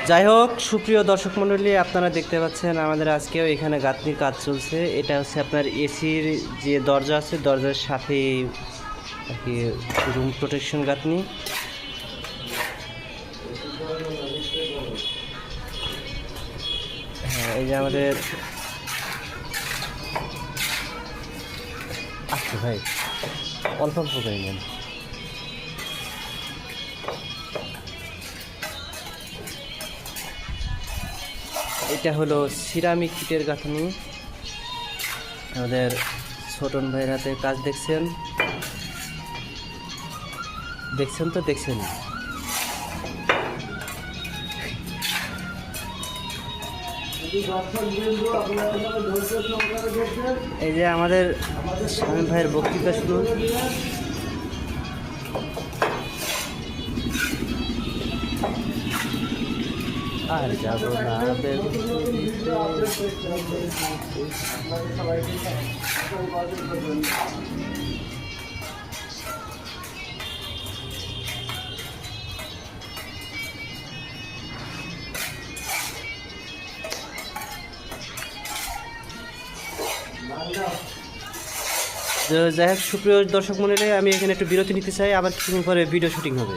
যাই হোক, সুপ্রিয় দর্শক মণ্ডলী, আপনারা দেখতে পাচ্ছেন আমাদের আজকেও এখানে গাঁথনির কাজ চলছে। এটা হচ্ছে আপনার এসির যে দরজা আছে, দরজার সাথে আর কি রুম প্রোটেকশন গাঁথনি। হ্যাঁ, এই যে আমাদের আচ্ছা ভাই, অল্প অল্প করে নেন। এটা হলো সিরামিক ইটের গাঁথনি। আমাদের ছোটন ভাইয়ের হাতে কাজ দেখছেন তো দেখছেন। এই যে আমাদের শামীম ভাইয়ের বক্তৃতা শুরু। আর যাব না যাই হোক, সুপ্রিয় দর্শক মণ্ডলী, আমি এখানে একটু বিরতি নিতে চাই, আবার কিছুক্ষণ পরে ভিডিও শুটিং হবে।